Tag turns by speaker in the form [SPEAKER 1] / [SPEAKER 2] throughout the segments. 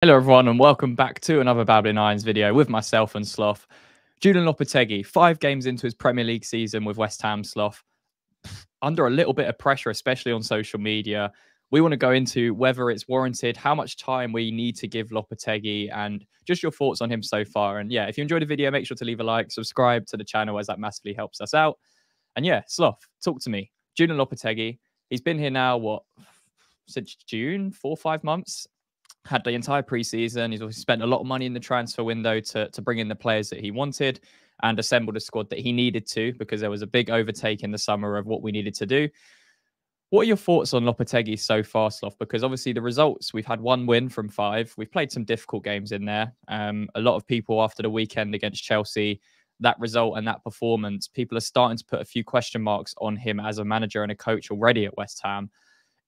[SPEAKER 1] Hello everyone and welcome back to another Babbling Irons video with myself and Sloth. Julen Lopetegui, 5 games into his Premier League season with West Ham, Sloth, under a little bit of pressure, especially on social media. We want to go into whether it's warranted, how much time we need to give Lopetegui, and just your thoughts on him so far. And yeah, if you enjoyed the video, make sure to leave a like, subscribe to the channel as that massively helps us out. And yeah, Sloth, talk to me. Julen Lopetegui, he's been here now, since June, 4 or 5 months? Had the entire preseason. He's obviously spent a lot of money in the transfer window to bring in the players that he wanted and assembled a squad that he needed to, because there was a big overtake in the summer of what we needed to do. What are your thoughts on Lopetegui so far, Sloth? Because obviously the results, we've had 1 win from 5. We've played some difficult games in there. A lot of people after the weekend against Chelsea, that result and that performance, people are starting to put a few question marks on him as a manager and a coach already at West Ham.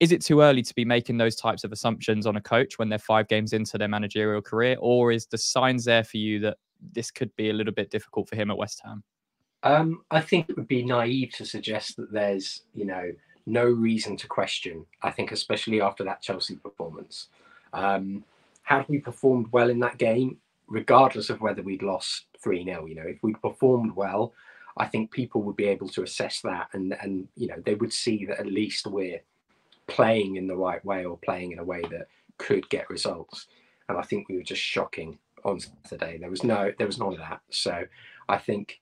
[SPEAKER 1] Is it too early to be making those types of assumptions on a coach when they're 5 games into their managerial career? Or is the signs there for you that this could be a little bit difficult for him at West Ham?
[SPEAKER 2] I think it would be naive to suggest that there's, no reason to question. I think especially after that Chelsea performance. Had we performed well in that game, regardless of whether we'd lost 3-0, if we'd performed well, I think people would be able to assess that and they would see that at least we're playing in the right way or playing in a way that could get results. And I think we were just shocking on Saturday. There was none of that. So I think,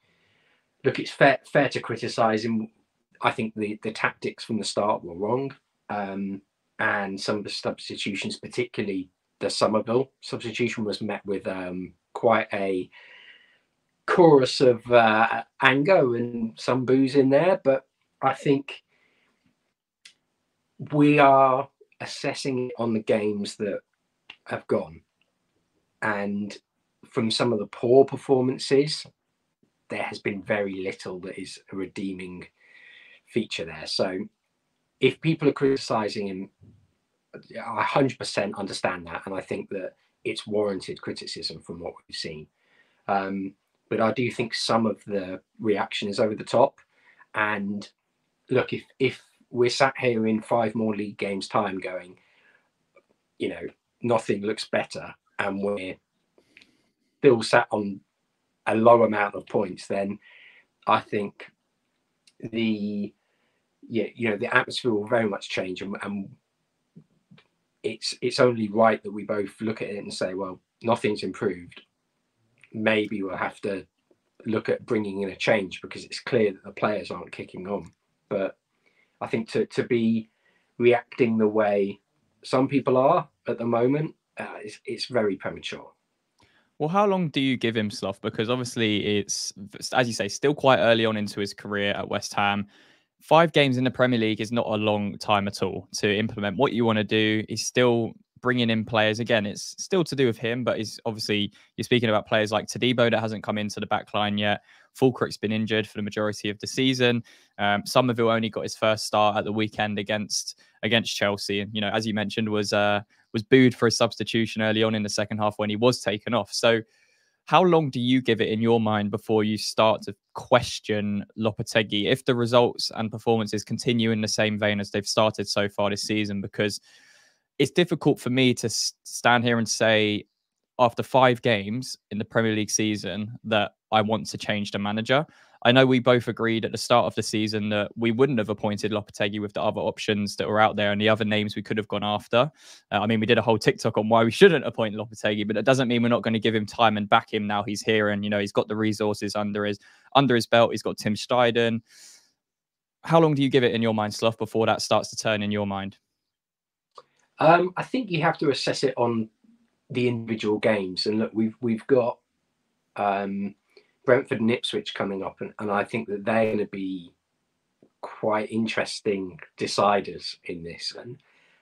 [SPEAKER 2] look, it's fair to criticise him. I think the tactics from the start were wrong. And some of the substitutions, particularly the Somerville substitution, was met with quite a chorus of anger and some boos in there. But I think we are assessing it on the games that have gone. And from some of the poor performances, there has been very little that is a redeeming feature there. So if people are criticising him, I 100% understand that. And I think that it's warranted criticism from what we've seen. But I do think some of the reaction is over the top. And look, if we're sat here in 5 more league games time going, nothing looks better and we're still sat on a low amount of points, then I think the atmosphere will very much change, and it's only right that we both look at it and say, well, nothing's improved. Maybe we'll have to look at bringing in a change because it's clear that the players aren't kicking on. But I think to be reacting the way some people are at the moment, it's very premature.
[SPEAKER 1] Well, how long do you give him, Sloth? Because obviously it's, as you say, still quite early on into his career at West Ham. 5 games in the Premier League is not a long time at all to implement what you want to do. He's still bringing in players. Again, it's still to do with him, but he's obviously, you're speaking about players like Todibo that hasn't come into the back line yet. Fulkrug's been injured for the majority of the season. Somerville only got his first start at the weekend against Chelsea, and as you mentioned, was booed for his substitution early on in the second half when he was taken off. So how long do you give it in your mind before you start to question Lopetegui if the results and performances continue in the same vein as they've started so far this season? Because it's difficult for me to stand here and say after 5 games in the Premier League season that I want to change the manager. I know we both agreed at the start of the season that we wouldn't have appointed Lopetegui with the other options that were out there and the other names we could have gone after. We did a whole TikTok on why we shouldn't appoint Lopetegui, but that doesn't mean we're not going to give him time and back him now he's here and, he's got the resources under his belt. He's got Tim Steiden. How long do you give it in your mind, Slough, before that starts to turn in your mind?
[SPEAKER 2] I think you have to assess it on the individual games. And look, we've got Brentford and Ipswich coming up, and I think that they're going to be quite interesting deciders in this.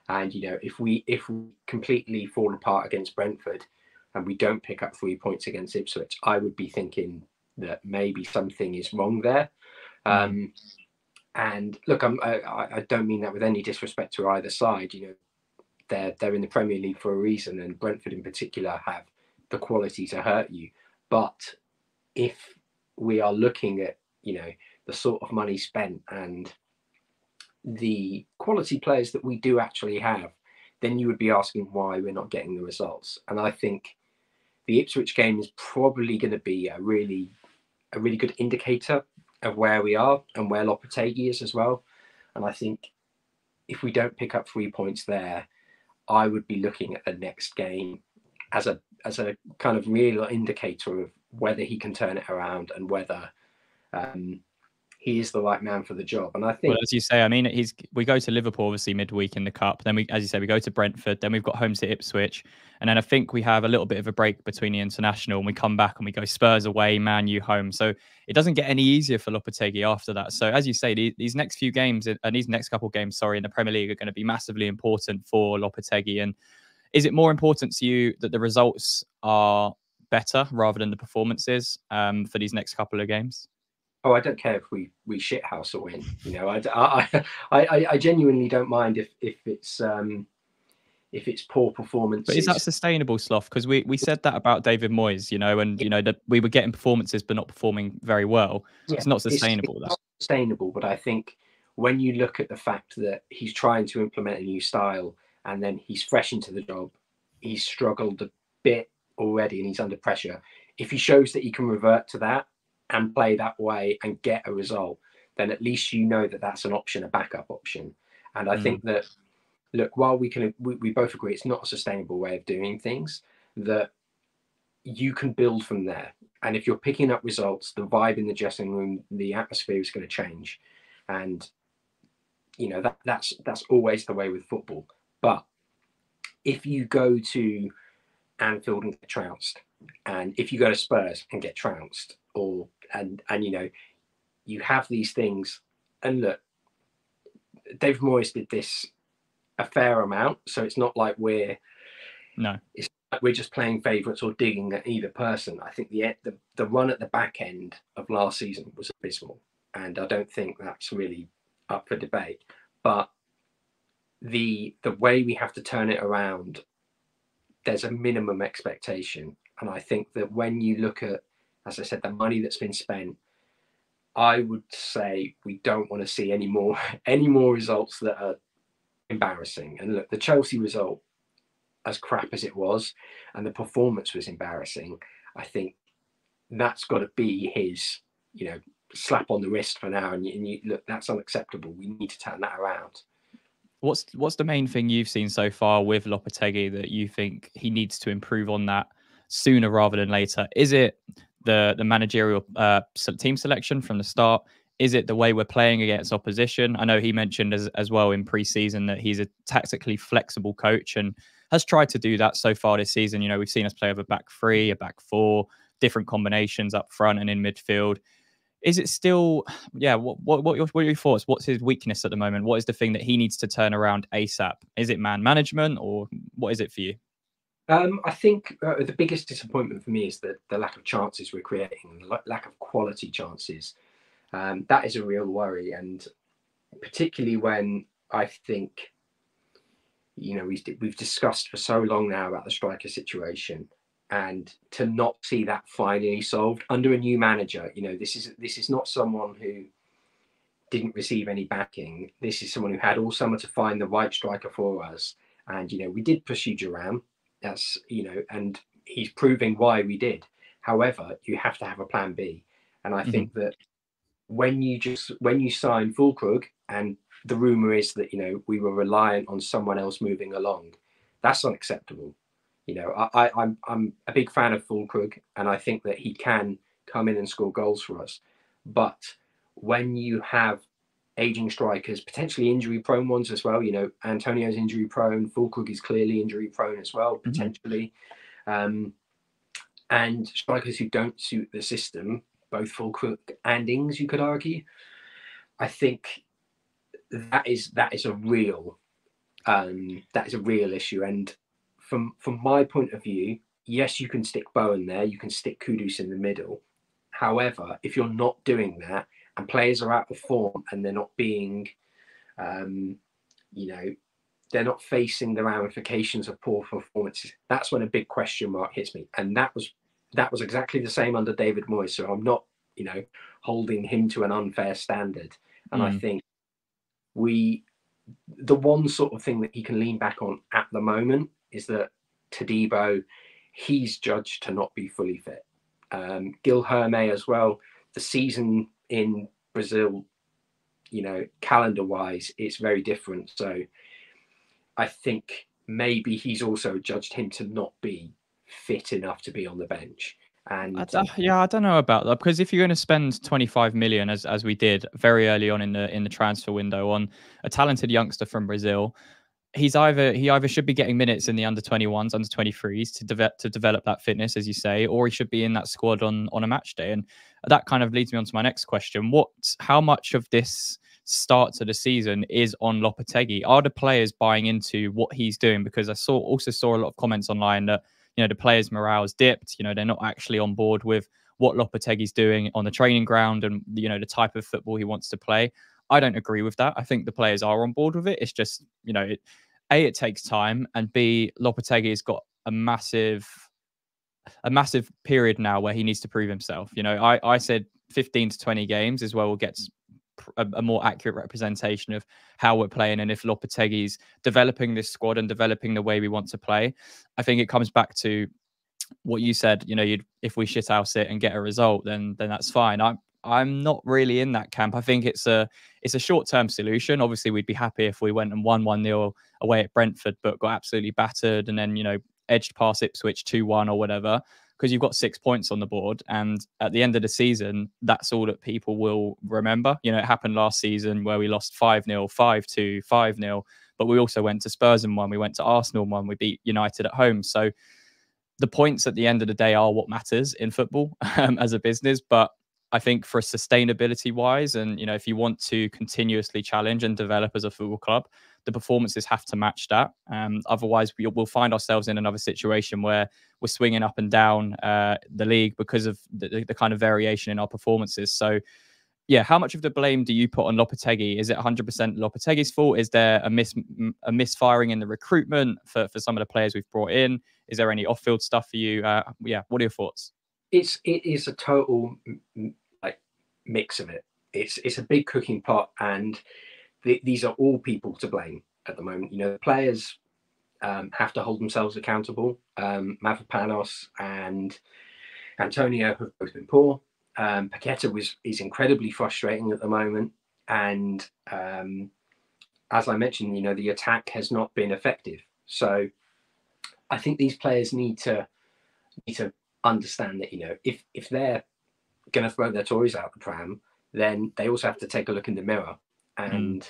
[SPEAKER 2] And if we completely fall apart against Brentford and we don't pick up 3 points against Ipswich, I would be thinking that maybe something is wrong there. And look, I don't mean that with any disrespect to either side. They're in the Premier League for a reason, and Brentford in particular have the quality to hurt you. But if we are looking at, the sort of money spent and the quality players that we do actually have, then you would be asking why we're not getting the results. And I think the Ipswich game is probably going to be a really good indicator of where we are and where Lopetegui is as well. And I think if we don't pick up 3 points there, I would be looking at the next game as a kind of real indicator of whether he can turn it around and whether he is the right man for the job. And I think,
[SPEAKER 1] well, as you say, I mean, we go to Liverpool obviously midweek in the cup. Then we, as you say, we go to Brentford. Then we've got home to Ipswich, and then I think we have a little bit of a break between the international, and we come back and we go Spurs away, Man U home. So it doesn't get any easier for Lopetegui after that. So as you say, these next few games and these next couple of games, sorry, in the Premier League are going to be massively important for Lopetegui. And is it more important to you that the results are better rather than the performances for these next couple of games?
[SPEAKER 2] oh, I don't care if we shithouse or win. You know, I genuinely don't mind if it's poor performances.
[SPEAKER 1] But is that sustainable, Sloth? Because we said that about David Moyes, you know, and you know that we were getting performances but not performing very well. So it's not sustainable.
[SPEAKER 2] It's not sustainable, but I think when you look at the fact that he's trying to implement a new style and then he's fresh into the job, he's struggled a bit already and he's under pressure. If he shows that he can revert to that and play that way and get a result, then at least you know that that's an option, a backup option. And I think that, look, while we both agree it's not a sustainable way of doing things, that you can build from there. And if you're picking up results, the vibe in the dressing room, the atmosphere is going to change. And, you know, that's always the way with football. But if you go to Anfield and get trounced, and if you go to Spurs and get trounced, and you know, you have these things. And look, David Moyes did this a fair amount, so it's not like we're just playing favourites or digging at either person. I think the run at the back end of last season was abysmal, and I don't think that's really up for debate. But the way we have to turn it around, there's a minimum expectation, and I think that when you look at, as I said, the money that's been spent, I would say we don't want to see any more results that are embarrassing. And look, the Chelsea result, as crap as it was, and the performance was embarrassing, I think that's got to be his, you know, slap on the wrist for now. And you look, that's unacceptable. We need to turn that around.
[SPEAKER 1] What's the main thing you've seen so far with Lopetegui that you think he needs to improve on that sooner rather than later? Is it the managerial team selection from the start? Is it the way we're playing against opposition? I know he mentioned as well in pre-season that he's a tactically flexible coach and has tried to do that so far this season. You know, we've seen us play with a back three, a back four, different combinations up front and in midfield. Is it still, what are your thoughts? What's his weakness at the moment? What is the thing that he needs to turn around ASAP? Is it man management, or what is it for you?
[SPEAKER 2] I think the biggest disappointment for me is the lack of chances we're creating, the lack of quality chances. That is a real worry, and particularly when I think, you know, we've discussed for so long now about the striker situation, and to not see that finally solved under a new manager. You know, this is not someone who didn't receive any backing. This is someone who had all summer to find the right striker for us, and you know, we did pursue Duran. That's, you know, and he's proving why we did. However, you have to have a plan B, and I think that when you sign Fulkrug, and the rumor is that, you know, we were reliant on someone else moving along, that's unacceptable. You know, I'm a big fan of Fulkrug, and I think that he can come in and score goals for us. But when you have aging strikers, potentially injury prone ones as well, you know, Antonio's injury prone, Fulkrug is clearly injury prone as well, potentially, and strikers who don't suit the system, both Fulkrug and Ings, you could argue. I think that is a real issue. And from my point of view, yes, you can stick Bowen there, you can stick Kudus in the middle. However, if you're not doing that and players are out of form and they're not being, you know, they're not facing the ramifications of poor performances, that's when a big question mark hits me. And that was exactly the same under David Moyes. So I'm not, you know, holding him to an unfair standard. And I think we the one sort of thing that he can lean back on at the moment is that Todibo, he's judged to not be fully fit. Gil Herme as well. The season in Brazil, you know, calendar-wise, it's very different. So I think maybe he's also judged him to not be fit enough to be on the bench. And
[SPEAKER 1] I don't know about that, because if you're going to spend 25 million as we did very early on in the transfer window on a talented youngster from Brazil, he either should be getting minutes in the under 21s, under 23s to develop that fitness, as you say, or he should be in that squad on a match day. And that kind of leads me on to my next question. How much of this start to the season is on Lopetegui? Are the players buying into what he's doing? Because I also saw a lot of comments online that, you know, the players' morale has dipped. You know, they're not actually on board with what Lopetegui's doing on the training ground and, you know, the type of football he wants to play. I don't agree with that. I think the players are on board with it. It's just, you know, it takes time, and B, Lopetegui has got a massive period now where he needs to prove himself. You know, I said 15 to 20 games is where we'll get a more accurate representation of how we're playing, and if Lopetegui's developing this squad and developing the way we want to play. I think it comes back to what you said. You know, if we shit house it and get a result, then that's fine. I'm not really in that camp. I think it's a short-term solution. Obviously, we'd be happy if we went and won 1-0 away at Brentford, but got absolutely battered and then, you know, edged past Ipswich 2-1 or whatever, because you've got 6 points on the board. And at the end of the season, that's all that people will remember. You know, it happened last season where we lost 5-0, 5-2, 5-0, but we also went to Spurs and won. We went to Arsenal and won. We beat United at home. So the points at the end of the day are what matters in football as a business. But I think for sustainability wise, and, you know, if you want to continuously challenge and develop as a football club, the performances have to match that. Otherwise, we'll find ourselves in another situation where we're swinging up and down the league because of the kind of variation in our performances. So, yeah, how much of the blame do you put on Lopetegui? Is it 100% Lopetegui's fault? Is there a misfiring in the recruitment for some of the players we've brought in? Is there any off-field stuff for you? Yeah, what are your thoughts?
[SPEAKER 2] it is a total like mix of it. It's a big cooking pot, and these are all people to blame at the moment. You know, the players have to hold themselves accountable. Mavropanos and Antonio have both been poor. Paqueta is incredibly frustrating at the moment, and as I mentioned, you know, the attack has not been effective. So I think these players need to understand that, you know, if they're going to throw their toys out the pram, then they also have to take a look in the mirror. And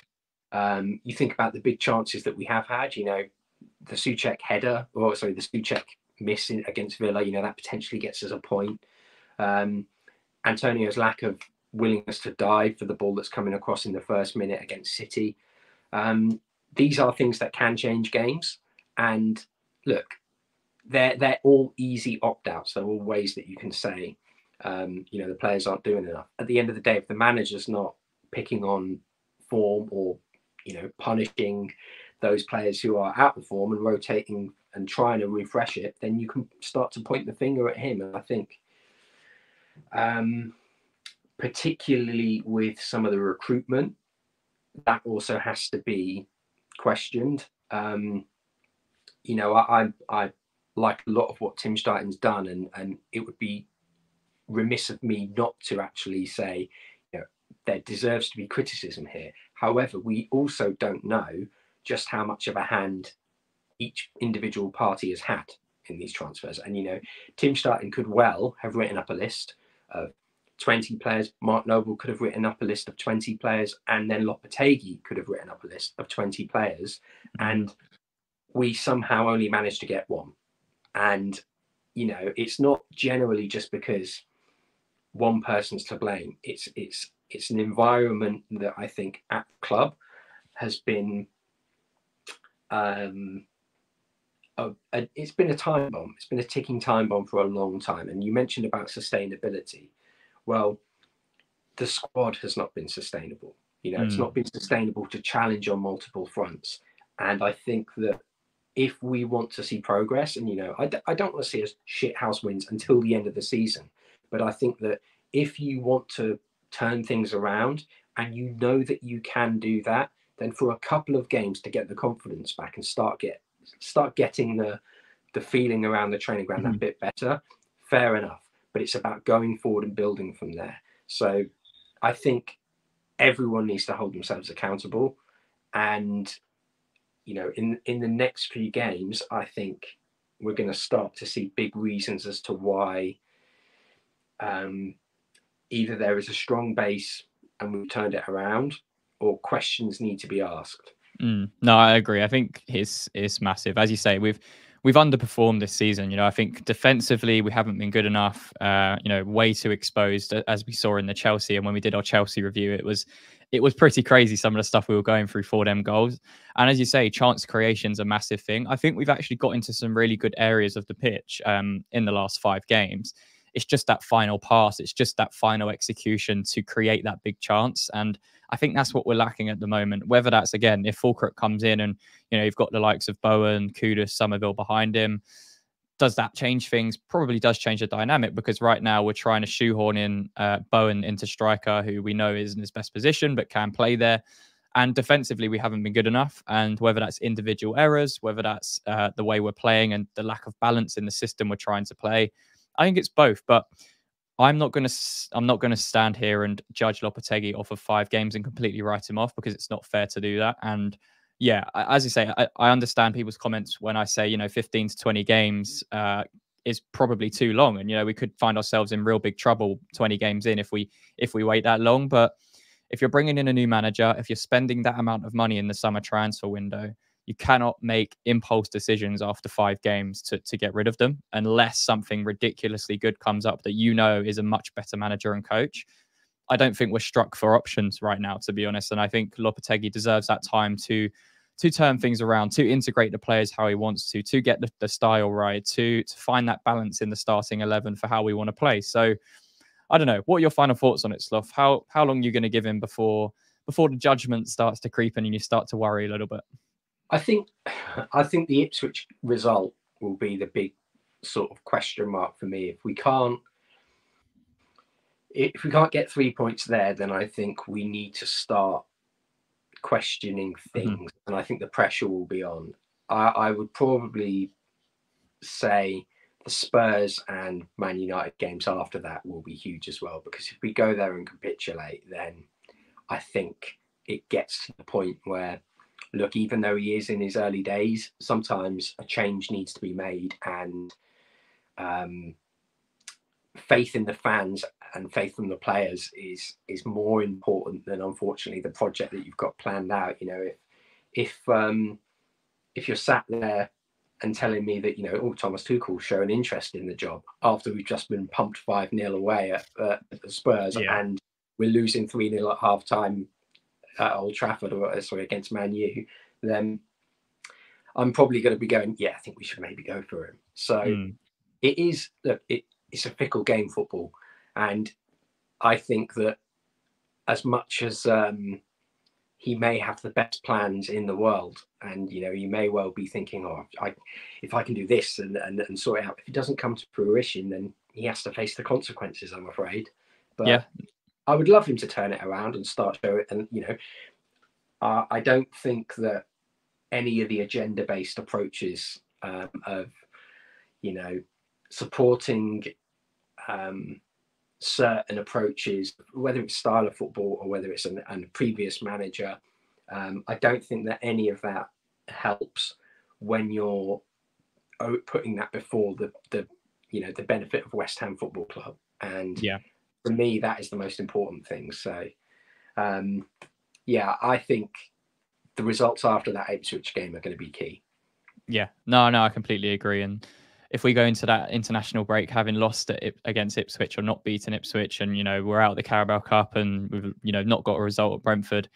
[SPEAKER 2] you think about the big chances that we have had. You know, the Souček header, or sorry, the Souček miss against Villa. You know, that potentially gets us a point. Antonio's lack of willingness to dive for the ball that's coming across in the first minute against City. These are things that can change games. And look, they're all easy opt-outs. They're all ways that you can say, you know, the players aren't doing enough. At the end of the day, if the manager's not picking on form or, you know, punishing those players who are out of form and rotating and trying to refresh it, then you can start to point the finger at him. And I think particularly with some of the recruitment, that also has to be questioned. You know, I like a lot of what Tim Steiten's done, and it would be remiss of me not to actually say, you know, there deserves to be criticism here. However, we also don't know just how much of a hand each individual party has had in these transfers. And, you know, Tim Steiten could well have written up a list of 20 players. Mark Noble could have written up a list of 20 players, and then Lopetegui could have written up a list of 20 players. And we somehow only managed to get one. And, you know, it's not generally just because one person's to blame. It's an environment that I think at the club has been it's been a time bomb. It's been a ticking time bomb for a long time. And you mentioned about sustainability. Well, the squad has not been sustainable. You know, it's not been sustainable to challenge on multiple fronts. And I think that if we want to see progress, and, you know, I don't want to see us shithouse wins until the end of the season, but I think that if you want to turn things around and you know that you can do that, then for a couple of games to get the confidence back and start getting the feeling around the training ground that bit better, fair enough. But it's about going forward and building from there. So I think everyone needs to hold themselves accountable. And, you know, in the next few games, I think we're going to start to see big reasons as to why either there is a strong base and we've turned it around, or questions need to be asked.
[SPEAKER 1] No, I agree. I think it's massive. As you say, we've underperformed this season. You know, I think defensively we haven't been good enough. You know, way too exposed, as we saw in the Chelsea. And when we did our Chelsea review, it was pretty crazy, some of the stuff we were going through for them goals. And as you say, chance creation's a massive thing. I think we've actually got into some really good areas of the pitch in the last 5 games. It's just that final pass. It's just that final execution to create that big chance. And I think that's what we're lacking at the moment. Whether that's, again, if Fulkrug comes in and, you know, you've got the likes of Bowen, Kudus, Somerville behind him, does that change things? Probably does change the dynamic, because right now we're trying to shoehorn in Bowen into striker, who we know is in his best position but can play there. And defensively, we haven't been good enough. And whether that's individual errors, whether that's the way we're playing and the lack of balance in the system we're trying to play, I think it's both. But I'm not going to stand here and judge Lopetegui off of 5 games and completely write him off, because it's not fair to do that. And yeah, as you say, I understand people's comments when I say, you know, 15 to 20 games is probably too long, and, you know, we could find ourselves in real big trouble 20 games in if we wait that long. But if you're bringing in a new manager, if you're spending that amount of money in the summer transfer window, you cannot make impulse decisions after 5 games to get rid of them, unless something ridiculously good comes up that, you know, is a much better manager and coach. I don't think we're struck for options right now, to be honest. And I think Lopetegui deserves that time to turn things around, to integrate the players how he wants to get the style right, to find that balance in the starting 11 for how we want to play. So I don't know. What are your final thoughts on it, Slough? How long are you going to give him before the judgment starts to creep in and you start to worry a little bit?
[SPEAKER 2] I think the Ipswich result will be the big sort of question mark for me. If we can't get 3 points there, then I think we need to start questioning things, and I think the pressure will be on. I would probably say the Spurs and Man United games after that will be huge as well, because if we go there and capitulate, then I think it gets to the point where, look, even though he is in his early days, sometimes a change needs to be made, and faith in the fans and faith from the players is more important than, unfortunately, the project that you've got planned out. You know, if you're sat there and telling me that, you know, oh, Thomas Tuchel's showing interest in the job after we've just been pumped 5-0 away at the Spurs, and we're losing 3-0 at half time at Old Trafford, or sorry, against Man U, then I'm probably going to be going, yeah, I think we should maybe go for him. So it is, look, it's a fickle game, football, and I think that as much as he may have the best plans in the world, and, you know, he may well be thinking, oh, if I can do this and sort it out, if it doesn't come to fruition, then he has to face the consequences, I'm afraid. But yeah, I would love him to turn it around and start showing it. And, you know, I don't think that any of the agenda-based approaches of, you know, supporting certain approaches, whether it's style of football or whether it's a previous manager, I don't think that any of that helps when you're putting that before the you know, the benefit of West Ham Football Club. And yeah, for me, that is the most important thing. So yeah, I think the results after that Ipswich game are going to be key.
[SPEAKER 1] Yeah, no, I completely agree. And if we go into that international break having lost against Ipswich or not beaten Ipswich, and, you know, we're out the Carabao Cup and we've, you know, not got a result at Brentford,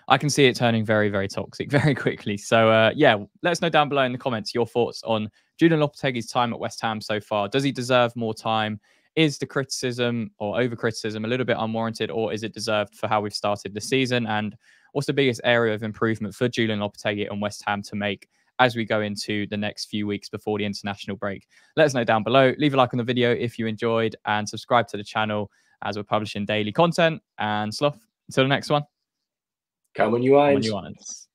[SPEAKER 1] I can see it turning very, very toxic very quickly. So yeah, let us know down below in the comments your thoughts on Julen Lopetegui's time at West Ham so far. Does he deserve more time? Is the criticism or over criticism a little bit unwarranted, or is it deserved for how we've started the season? And what's the biggest area of improvement for Julen Lopetegui and West Ham to make as we go into the next few weeks before the international break? Let us know down below. Leave a like on the video if you enjoyed, and subscribe to the channel as we're publishing daily content. And Slough, until the next one.
[SPEAKER 2] Come on, you irons.